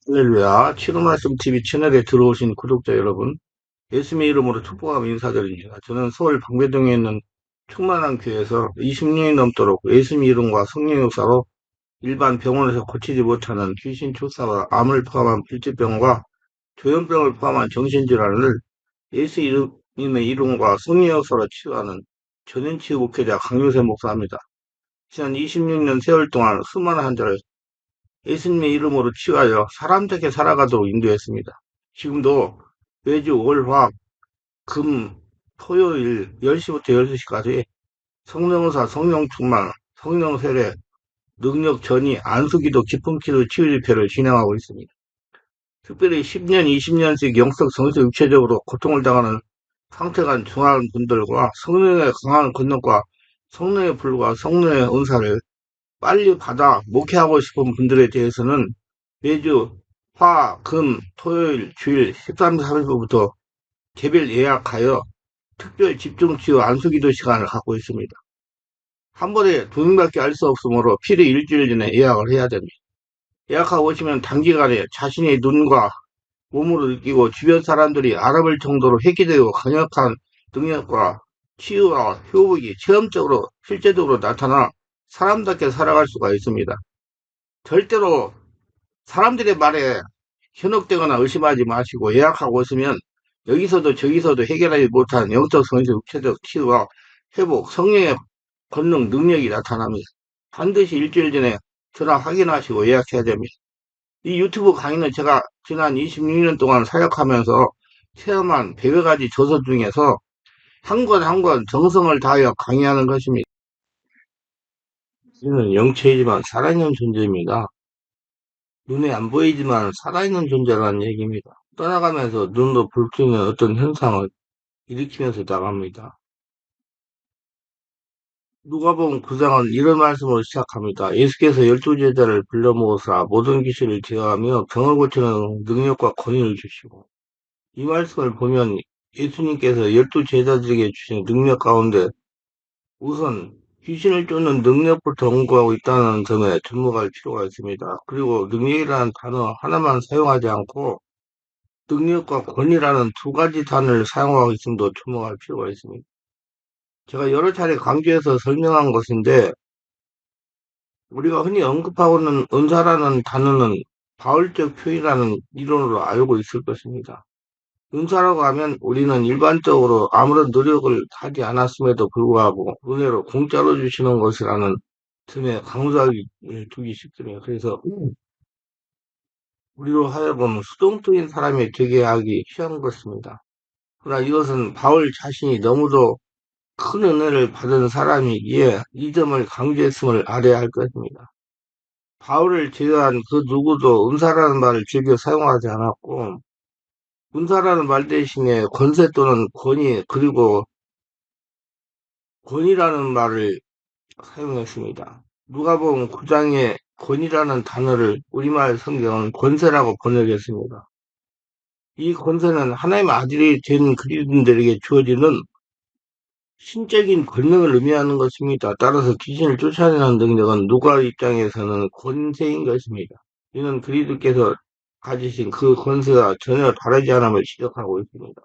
할렐루야. 치료말씀 TV 채널에 들어오신 구독자 여러분, 예수님의 이름으로 축복하며 인사드립니다. 저는 서울 방배동에 있는 충만한 교회에서 20년이 넘도록 예수님 이름과 성령 역사로 일반 병원에서 고치지 못하는 귀신 출사와 암을 포함한 불치병과 조현병을 포함한 정신질환을 예수 이름의 이름과 성령 역사로 치유하는 전인치유 목회자 강요세 목사입니다. 지난 26년 세월 동안 수많은 환자를 예수님의 이름으로 치유하여 사람답게 살아가도록 인도했습니다. 지금도 매주 월, 화, 금, 토요일 10시부터 12시까지 성령의사, 성령충만, 성령세례, 능력전이, 안수기도, 기쁨기도 치유집회를 진행하고 있습니다. 특별히 10년, 20년씩 영적, 정신, 육체적으로 고통을 당하는 상태가 중한 분들과 성령의 강한 권능과 성령의 불과 성령의 은사를 빨리 받아 목회하고 싶은 분들에 대해서는 매주 화, 금, 토요일, 주일 13, 14일부터 개별 예약하여 특별 집중치유 안수기도 시간을 갖고 있습니다. 한 번에 두 명밖에 알 수 없으므로 필히 일주일 전에 예약을 해야 됩니다. 예약하고 오시면 단기간에 자신의 눈과 몸으로 느끼고 주변 사람들이 알아볼 정도로 획기되고 강력한 능력과 치유와 효복이 체험적으로 실제적으로 나타나 사람답게 살아갈 수가 있습니다. 절대로 사람들의 말에 현혹되거나 의심하지 마시고 예약하고 오시면 여기서도 저기서도 해결하지 못한 영적, 성적, 육체적 치유와 회복, 성령의 권능, 능력이 나타납니다. 반드시 일주일 전에 전화 확인하시고 예약해야 됩니다. 이 유튜브 강의는 제가 지난 26년 동안 사역하면서 체험한 100여 가지 조서 중에서 한 권 한 권 정성을 다하여 강의하는 것입니다. 이는 영체이지만 살아있는 존재입니다. 눈에 안 보이지만 살아있는 존재라는 얘기입니다. 떠나가면서 눈으로 볼 수 있는 어떤 현상을 일으키면서 나갑니다. 누가복음 9장은 이런 말씀으로 시작합니다. 예수께서 12제자를 불러 모으사 모든 귀신을 제어하며 병을 고치는 능력과 권위를 주시고, 이 말씀을 보면 예수님께서 12제자들에게 주신 능력 가운데 우선 귀신을 쫓는 능력부터 언급하고 있다는 점에 주목할 필요가 있습니다. 그리고 능력이라는 단어 하나만 사용하지 않고 능력과 권위라는 두 가지 단어를 사용하고 있음도 주목할 필요가 있습니다. 제가 여러 차례 강조해서 설명한 것인데, 우리가 흔히 언급하고는 은사라는 단어는 바울적 표현이라는 이론으로 알고 있을 것입니다. 은사라고 하면 우리는 일반적으로 아무런 노력을 하지 않았음에도 불구하고 은혜로 공짜로 주시는 것이라는 점에 강조하기 두기 쉽습니다. 그래서 우리로 하여금 수동적인 사람이 되게 하기 쉬운 것입니다. 그러나 이것은 바울 자신이 너무도 큰 은혜를 받은 사람이기에 이 점을 강조했음을 알아야 할 것입니다. 바울을 제외한 그 누구도 은사라는 말을 즐겨 사용하지 않았고, 은사라는 말 대신에 권세 또는 권위, 그리고 권위라는 말을 사용했습니다. 누가복음 9장에 권위라는 단어를 우리말 성경은 권세라고 번역했습니다. 이 권세는 하나님의 아들이 된 그리스도인들에게 주어지는 신적인 권능을 의미하는 것입니다. 따라서 귀신을 쫓아내는 능력은 누가 입장에서는 권세인 것입니다. 이는 그리스도께서 가지신 그 권세와 전혀 다르지 않음을 지적하고 있습니다.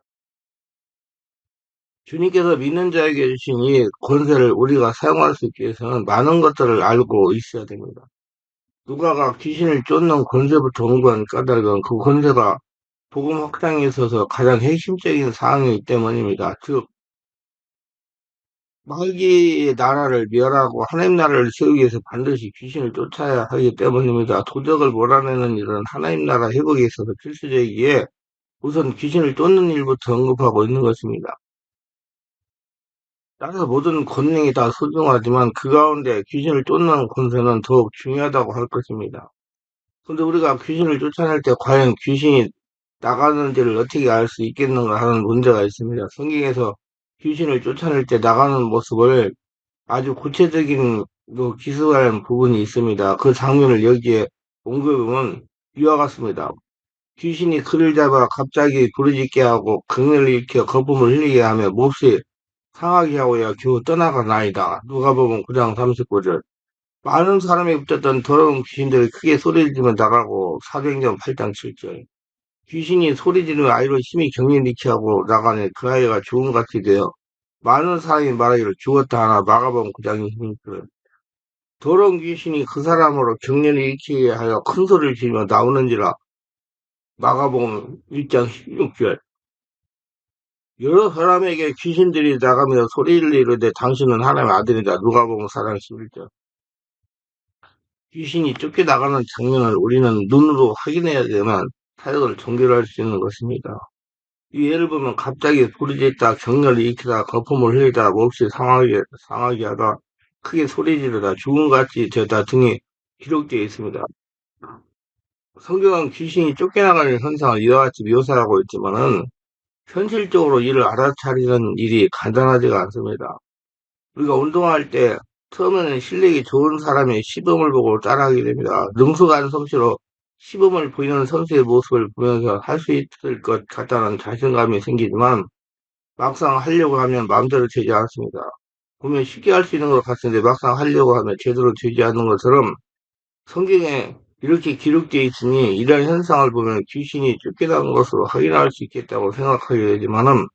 주님께서 믿는 자에게 주신 이 권세를 우리가 사용할 수 있기 위해서는 많은 것들을 알고 있어야 됩니다. 누가가 귀신을 쫓는 권세부터 연구한 까닭은 그 권세가 복음 확장에 있어서 가장 핵심적인 사항이기 때문입니다. 즉, 마귀의 나라를 멸하고 하나님 나라를 세우기 위해서 반드시 귀신을 쫓아야 하기 때문입니다. 도덕을 몰아내는 일은 하나님 나라 회복에 있어서 필수적이기에 우선 귀신을 쫓는 일부터 언급하고 있는 것입니다. 따라서 모든 권능이 다 소중하지만 그 가운데 귀신을 쫓는 권세는 더욱 중요하다고 할 것입니다. 근데 우리가 귀신을 쫓아낼 때 과연 귀신이 나가는지를 어떻게 알 수 있겠는가 하는 문제가 있습니다. 성경에서 귀신을 쫓아낼 때 나가는 모습을 아주 구체적인 기술하는 부분이 있습니다. 그 장면을 여기에 언급하면 이와 같습니다. 귀신이 그를 잡아 갑자기 부르짖게 하고 경련을 일으켜 거품을 흘리게 하며 몹시 상하게 하고야 겨우 떠나가나이다. 누가복음 9장 39절. 많은 사람이 붙었던 더러운 귀신들이 크게 소리를 지르며 나가고 사도행전 8장 7절. 귀신이 소리 지르며 아이를 힘이 격렬히 하고 나가니 그 아이가 죽음같이 되어 많은 사람이 말하기를 죽었다 하나 마가복음 9장의 힘이 들어. 더러운 귀신이 그 사람으로 격렬히 일으키게 하여 큰 소리를 지르며 나오는지라 마가복음 1장 16절. 여러 사람에게 귀신들이 나가며 소리를 이르되 당신은 하나님의 아들이다. 누가복음 4장 11절. 귀신이 쫓겨나가는 장면을 우리는 눈으로 확인해야지만 사역을 종결할 수 있는 것입니다. 이 예를 보면 갑자기 부르짖다 격렬히 일으키다 거품을 흘리다 몹시 상하게 하다 크게 소리 지르다 죽음같이 되다 등이 기록되어 있습니다. 성경은 귀신이 쫓겨나가는 현상을 이와 같이 묘사하고 있지만은 현실적으로 이를 알아차리는 일이 간단하지가 않습니다. 우리가 운동할 때 처음에는 실력이 좋은 사람의 시범을 보고 따라하게 됩니다. 능숙한 솜씨로 시범을 보이는 선수의 모습을 보면서 할 수 있을 것 같다는 자신감이 생기지만 막상 하려고 하면 마음대로 되지 않습니다. 보면 쉽게 할 수 있는 것 같은데 막상 하려고 하면 제대로 되지 않는 것처럼 성경에 이렇게 기록되어 있으니 이러한 현상을 보면 귀신이 쫓겨난 것으로 확인할 수 있겠다고 생각하게 되지만은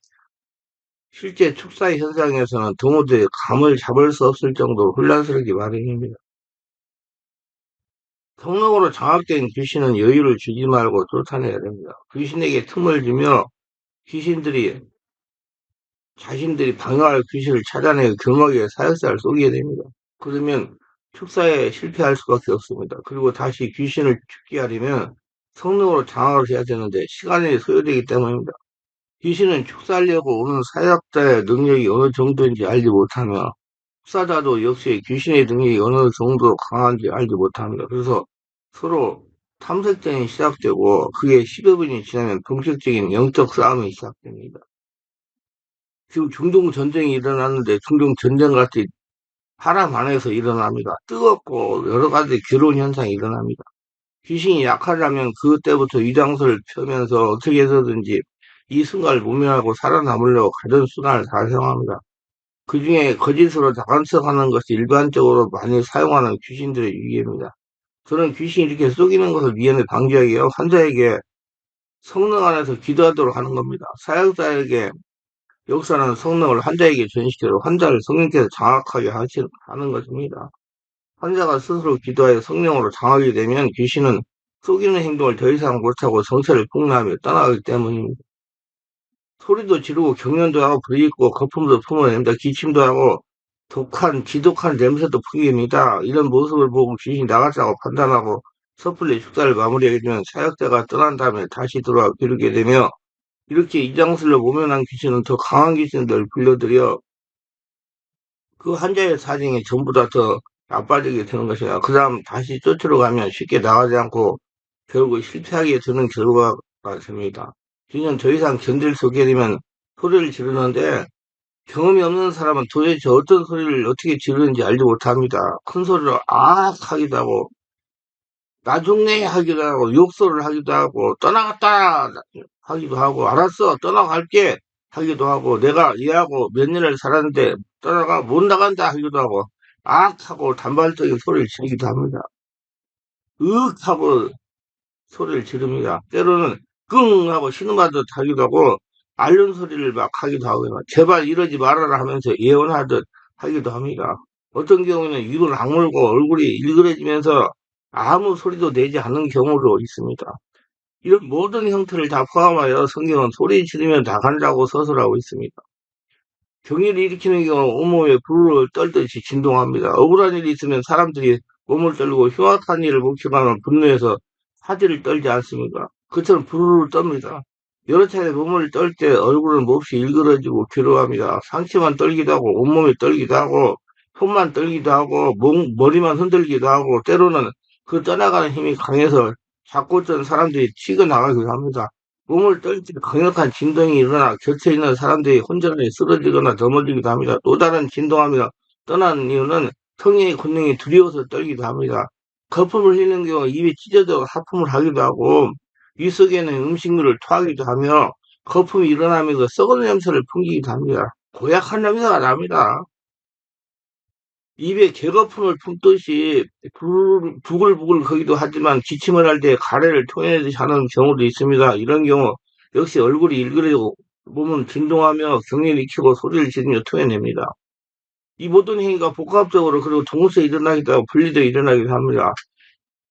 실제 축사의 현상에서는 도무지 감을 잡을 수 없을 정도로 혼란스럽기 마련입니다. 성령으로 장악된 귀신은 여유를 주지 말고 쫓아내야 됩니다. 귀신에게 틈을 주며 귀신들이 자신들이 방어할 귀신을 찾아내고 금하게 사역사를 쏘게 됩니다. 그러면 축사에 실패할 수밖에 없습니다. 그리고 다시 귀신을 죽게 하려면 성령으로 장악을 해야 되는데 시간이 소요되기 때문입니다. 귀신은 축사하려고 오는 사역자의 능력이 어느 정도인지 알지 못하며 축사자도 역시 귀신의 능력이 어느 정도 강한지 알지 못합니다. 그래서 서로 탐색전이 시작되고 그게 10여 분이 지나면 본격적인 영적 싸움이 시작됩니다. 지금 중동 전쟁이 일어났는데 중동 전쟁 같이 사람 안에서 일어납니다. 뜨겁고 여러 가지 괴로운 현상이 일어납니다. 귀신이 약하다면 그때부터 위장설을 펴면서 어떻게 해서든지 이 순간을 모면하고 살아남으려고 가진 수단을 다 사용합니다. 그 중에 거짓으로 장관석하는 것이 일반적으로 많이 사용하는 귀신들의 유기입니다. 저는 귀신이 이렇게 속이는 것을 미연에 방지하기 위해 환자에게 성령 안에서 기도하도록 하는 겁니다. 사역자에게 역사는 성령을 환자에게 전시키도록 환자를 성령께서 장악하게 하는 것입니다. 환자가 스스로 기도하여 성령으로 장하게 되면 귀신은 속이는 행동을 더 이상 못하고 정체를 폭로하며 떠나가기 때문입니다. 소리도 지르고 경련도 하고 부리고 거품도 품어냅니다. 기침도 하고 지독한 냄새도 풍깁니다. 이런 모습을 보고 귀신이 나갔다고 판단하고 섣불리 축사를 마무리하게 되면 사역자가 떠난 다음에 다시 돌아와 기르게 되며 이렇게 이장슬로 모면한 귀신은 더 강한 귀신들을 불러들여 그 환자의 사정이 전부 다 더 나빠지게 되는 것이다. 그 다음 다시 쫓으러 가면 쉽게 나가지 않고 결국 실패하게 되는 결과가 됩니다. 귀신은 더 이상 견딜 수 없게 되면 소리를 지르는데 경험이 없는 사람은 도대체 어떤 소리를 어떻게 지르는지 알지 못합니다. 큰 소리로 악 하기도 하고 나 죽네 하기도 하고 욕설을 하기도 하고 떠나갔다 하기도 하고 알았어 떠나갈게 하기도 하고 내가 얘하고 몇 년을 살았는데 떠나가 못 나간다 하기도 하고 악 하고 단발적인 소리를 지르기도 합니다. 으윽 하고 소리를 지릅니다. 때로는 끙 하고 신음하듯 하기도 하고 앓는 소리를 막 하기도 하고 제발 이러지 말아라 하면서 예언하듯 하기도 합니다. 어떤 경우에는 입을 악물고 얼굴이 일그러지면서 아무 소리도 내지 않는 경우도 있습니다. 이런 모든 형태를 다 포함하여 성경은 소리 지르면 나간다고 서술하고 있습니다. 경의를 일으키는 경우 온몸에 불을 떨듯이 진동합니다. 억울한 일이 있으면 사람들이 몸을 떨고 흉악한 일을 목격하면 분노해서 사지를 떨지 않습니까? 그처럼 부르르 떱니다. 여러 차례 몸을 떨 때 얼굴은 몹시 일그러지고 괴로워합니다. 상체만 떨기도 하고 온몸이 떨기도 하고 손만 떨기도 하고 머리만 흔들기도 하고 때로는 그 떠나가는 힘이 강해서 잡고 있던 사람들이 튀어나가기도 합니다. 몸을 떨 때 강력한 진동이 일어나 곁에 있는 사람들이 혼전하게 쓰러지거나 넘어지기도 합니다. 또 다른 진동하며 떠나는 이유는 성령의 권능이 두려워서 떨기도 합니다. 거품을 흘리는 경우 입이 찢어져 하품을 하기도 하고 위 속에는 음식물을 토하기도 하며 거품이 일어나면서 썩은 냄새를 풍기기도 합니다. 고약한 냄새가 납니다. 입에 개거품을 품듯이 부글부글 거기도 하지만 기침을 할 때 가래를 토해내듯이 하는 경우도 있습니다. 이런 경우 역시 얼굴이 일그러지고 몸은 진동하며 경련을 익히고 소리를 지르며 토해냅니다. 이 모든 행위가 복합적으로 그리고 동시에 일어나기도 하고 분리되어 일어나기도 합니다.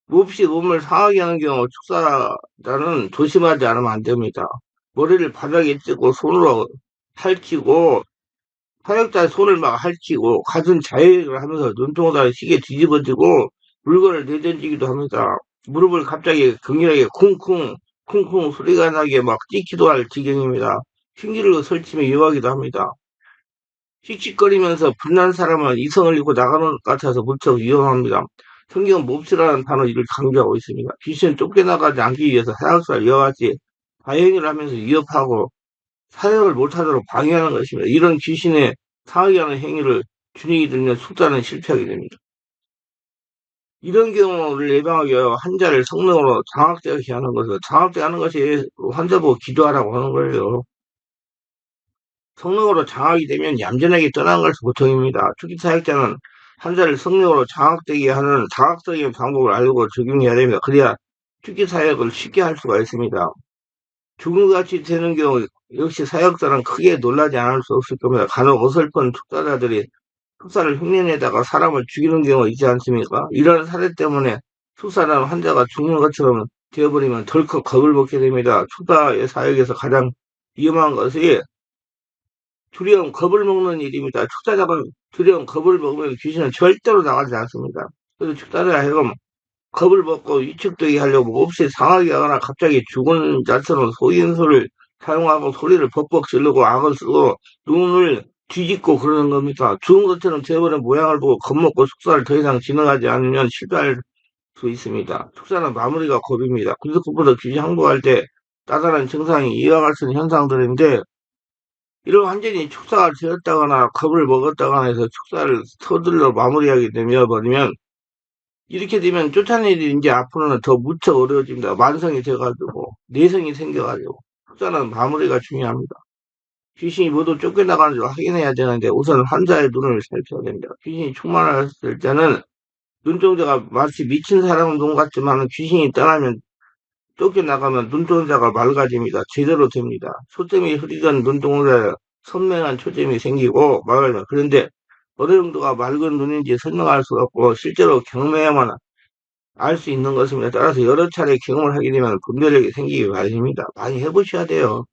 몹시 몸을 상하게 하는 경우 축사자는 조심하지 않으면 안 됩니다. 머리를 바닥에 찍고 손으로 핥히고 사역자의 손을 막 핥히고 갖은 자해를 하면서 눈동자를 시계 뒤집어지고 물건을 내던지기도 합니다. 무릎을 갑자기 격렬하게 쿵쿵 쿵쿵 소리가 나게 막 찍기도 할 지경입니다. 흉기를 설치며 위협하기도 합니다. 씩씩거리면서 불난 사람은 이성을 잃고 나가는 것 같아서 무척 위험합니다. 성경은 몹시라는 단어 이를 강조하고 있습니다. 귀신은 쫓겨나가지 않기 위해서 사역사를 이어가지 다행을 하면서 위협하고 사역을 못하도록 방해하는 것입니다. 이런 귀신의 상하게 하는 행위를 준익이 들면 숙사는 실패하게 됩니다. 이런 경우를 예방하기 위하여 환자를 성령으로 장악되게 하는 것을 장악되게 하는 것이 환자 보고 기도하라고 하는 거예요. 성령으로 장악이 되면 얌전하게 떠나는 것이 보통입니다. 특히 사역자는 환자를 성령으로 장악되게 하는 다각적인 방법을 알고 적용해야 됩니다. 그래야 특기 사역을 쉽게 할 수가 있습니다. 죽음같이 되는 경우 역시 사역자는 크게 놀라지 않을 수 없을 겁니다. 간혹 어설픈 투자자들이 투사를 흉내내다가 사람을 죽이는 경우가 있지 않습니까? 이런 사례 때문에 투사라는 환자가 죽는 것처럼 되어버리면 덜컥 겁을 먹게 됩니다. 투사의 사역에서 가장 위험한 것이 두려움, 겁을 먹는 일입니다. 투자자가 두려움, 겁을 먹으면 귀신은 절대로 나가지 않습니다. 그래서 투자자 하여금 겁을 먹고 위축되게 하려고 몹시 상하게 하거나 갑자기 죽은 자처럼 소인수를 사용하고 소리를 벅벅 지르고 악을 쓰고 눈을 뒤집고 그러는 겁니다. 죽은 것처럼 되어버린 모양을 보고 겁먹고 숙사를 더 이상 진행하지 않으면 실패할 수 있습니다. 숙사는 마무리가 겁입니다. 그래서 그보다 귀신 항복할 때 따다란 증상이 이와 같은 현상들인데 이런 완전히 축사가 되었다거나 겁을 먹었다거나 해서 축사를 서둘러 마무리하게 되며 버리면 이렇게 되면 쫓아낼 일이 이제 앞으로는 더 무척 어려워집니다. 만성이 돼가지고, 내성이 생겨가지고. 흑사는 마무리가 중요합니다. 귀신이 모두 쫓겨나가는 줄 확인해야 되는데 우선 환자의 눈을 살펴야 됩니다. 귀신이 충만했을 때는 눈동자가 마치 미친 사람 눈 같지만 귀신이 떠나면 쫓겨나가면 눈동자가 맑아집니다. 제대로 됩니다. 초점이 흐리던 눈동자에 선명한 초점이 생기고 맑아집니다. 그런데 어느 정도가 맑은 눈인지 설명할 수 없고 실제로 경험해야만 알 수 있는 것입니다. 따라서 여러 차례 경험을 하게 되면 분별력이 생기기 마련입니다. 많이 해보셔야 돼요.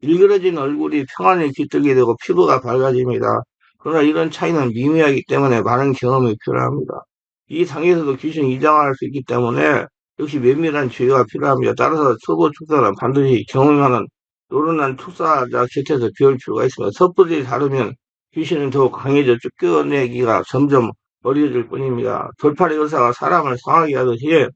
일그러진 얼굴이 평안히 깃들게 되고 피부가 밝아집니다. 그러나 이런 차이는 미미하기 때문에 많은 경험이 필요합니다. 이 상에서도 귀신이 이장할 수 있기 때문에 역시 면밀한 주의가 필요합니다. 따라서 초보 축사는 반드시 경험하는 노련한 축사자 곁에서 배울 필요가 있습니다. 섣부리 다르면 귀신은 더욱 강해져 쫓겨내기가 점점 어려질 뿐입니다. 돌팔이 의사가 사람을 상하게 하듯이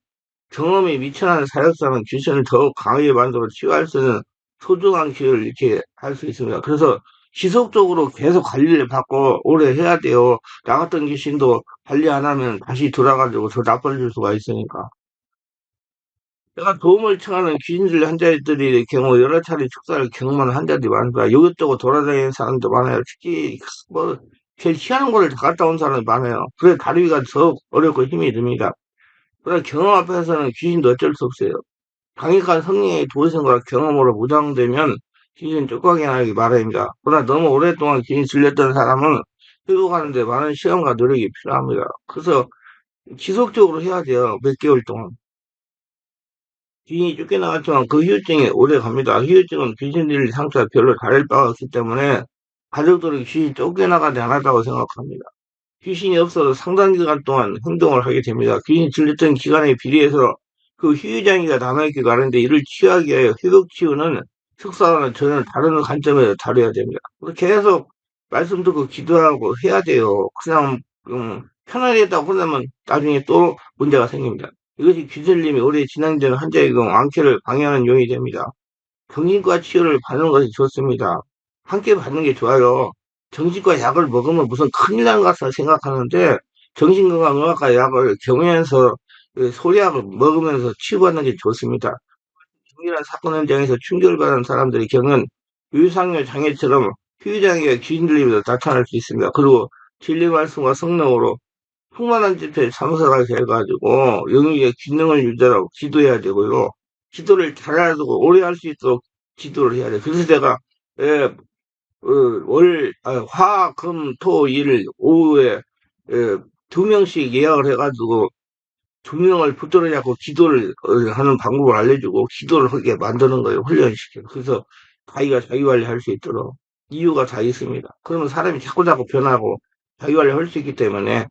경험이 미천한 사역자는 귀신을 더욱 강하게 만들어 치유할 수 있는 소중한 기회를 이렇게 할 수 있습니다. 그래서 지속적으로 계속 관리를 받고 오래 해야 돼요. 나 같은 귀신도 관리 안 하면 다시 돌아가지고 더 나빠질 수가 있으니까. 내가 도움을 청하는 귀신들 환자들의 경우 여러 차례 축사를 경험한 환자들이 많습니다. 이것저것 돌아다니는 사람도 많아요. 특히 뭐 제일 희한한 거를 다 갔다 온 사람이 많아요. 그래서 다루기가 더 어렵고 힘이 듭니다. 그러나 경험 앞에서는 귀신도 어쩔 수 없어요. 강력한 성령의 도우심과 경험으로 무장되면 귀신 쫓아가게 하기 마련입니다. 그러나 너무 오랫동안 귀신 질렸던 사람은 회복하는데 많은 시간과 노력이 필요합니다. 그래서 지속적으로 해야 돼요. 몇 개월 동안. 귀신이 쫓겨나갔지만 그 후유증이 오래 갑니다. 후유증은 귀신들의 상처가 별로 다를 바가 없기 때문에 가족들은 귀신이 쫓겨나가지 않았다고 생각합니다. 귀신이 없어도 상당 기간 동안 행동을 하게 됩니다. 귀신이 들렸던 기간에 비례해서 그 후유장애가 남아있기 마련인데 이를 치유하기 위하여 회복 치유는 특사와는 전혀 다른 관점에서 다뤄야 됩니다. 계속 말씀 듣고 기도하고 해야 돼요. 그냥 편하게 했다고 끝나면 나중에 또 문제가 생깁니다. 이것이 귀신님이 오래 진행되는 환자의 경우 안쾌를 방해하는 요인이 됩니다. 정신과 치유를 받는 것이 좋습니다. 함께 받는 게 좋아요. 정신과 약을 먹으면 무슨 큰일 난 것 같아 생각하는데 정신건강의학과 약을 경우에서 소리약을 먹으면서 치유받는 게 좋습니다. 중일한 사건 현장에서 충격을 받은 사람들의 경우는 유상열 장애처럼 후유장애가 귀신 들리면서 나타날 수 있습니다. 그리고 진리 말씀과 성령으로 충만한 집회에 참석하게 해가지고 영육의 균형을 유지하라고 기도해야 되고요. 기도를 잘해가지고 오래 할 수 있도록 기도를 해야 돼. 그래서 내가 예, 화, 금, 토, 일 오후에 예, 2명씩 예약을 해가지고 2명을 붙들어 잡고 기도를 하는 방법을 알려주고 기도를 하게 만드는 거예요. 훈련시켜. 그래서 자기가 자기 관리할 수 있도록 이유가 다 있습니다. 그러면 사람이 자꾸자꾸 변하고 자기 관리할 수 있기 때문에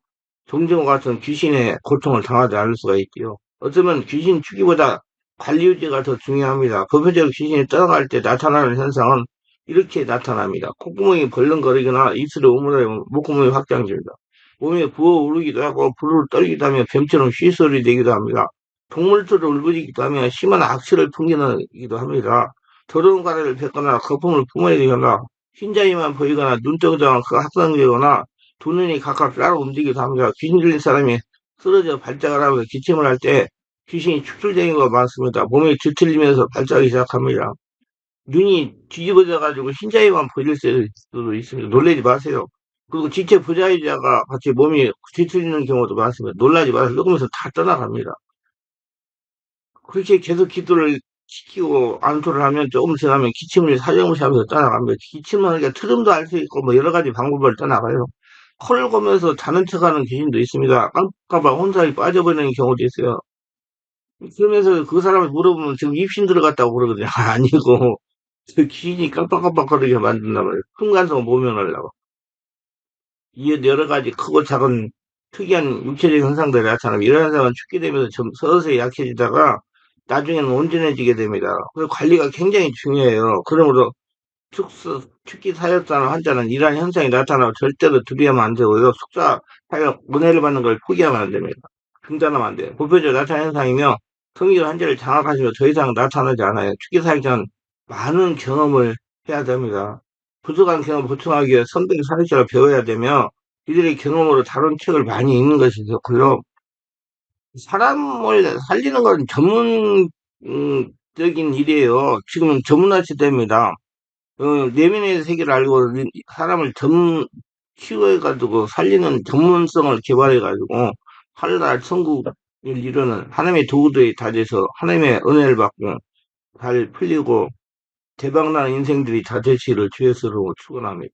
종정과 같은 귀신의 고통을 당하지 않을 수가 있지요. 어쩌면 귀신 추기보다 관리 유지가 더 중요합니다. 부분적으로 귀신이 떠나갈 때 나타나는 현상은 이렇게 나타납니다. 콧구멍이 벌렁거리거나 입술이 오므라지면 목구멍이 확장됩니다. 몸에 부어오르기도 하고 부르르 떨기도 하며 뱀처럼 쉬소리 내기도 합니다. 동물들을 울부짖기도 하며 심한 악취를 풍기기도 합니다. 더러운 가래를 뱉거나 거품을 뿜어내거나 흰자위만 보이거나 눈떠그덩 합성되거나 두 눈이 각각 따로 움직이기도 합니다. 귀신 들린 사람이 쓰러져 발작을 하면서 기침을 할 때 귀신이 축출되는 경우가 많습니다. 몸이 뒤틀리면서 발작하기 시작합니다. 눈이 뒤집어져 가지고 흰자위만 보일 수도 있습니다. 놀라지 마세요. 그리고 지체 부자이자가 같이 몸이 뒤틀리는 경우도 많습니다. 놀라지 마세요. 녹으면서 다 떠나갑니다. 그렇게 계속 기도를 시키고 안토를 하면 조금 지나면 기침을 사정없이 하면서 떠나갑니다. 기침은 그러니까 트름도 할 수 있고 뭐 여러 가지 방법을 떠나가요. 코를 고면서 자는 척하는 귀신도 있습니다. 깜깜깜 혼자 빠져버리는 경우도 있어요. 그러면서 그 사람을 물어보면 지금 입신 들어갔다고 그러거든요. 아니고 그 귀신이 깜빡깜빡거리게 만든단 말이에요. 순간성 모면하려고. 이에 여러 가지 크고 작은 특이한 육체적 현상들이 나타나면 이런 현상은 죽게 되면서 좀 서서히 약해지다가 나중에는 온전해지게 됩니다. 그래서 관리가 굉장히 중요해요. 그러므로 특기 사역자나 환자는 이러한 현상이 나타나고 절대로 두려워하면 안 되고요. 숙사 사역 은혜를 받는 걸 포기하면 안 됩니다. 중단하면 안 돼요. 보편적으로 나타나는 현상이며 성경 환자를 장악하시면 더 이상 나타나지 않아요. 특기 사역자는 많은 경험을 해야 됩니다. 부족한 경험을 보충하기 위해 선배 사역자를 배워야 되며 이들의 경험으로 다룬 책을 많이 읽는 것이 좋고요. 사람을 살리는 건 전문적인 일이에요. 지금은 전문화 시대입니다. 내면의 세계를 알고 사람을 키워가지고 살리는 전문성을 개발해가지고 하늘나라 천국을 이루는 하나님의 도구들이 다 돼서 하나님의 은혜를 받고 잘 풀리고 대박나는 인생들이 다 되시기를 주의 스로 축원합니다.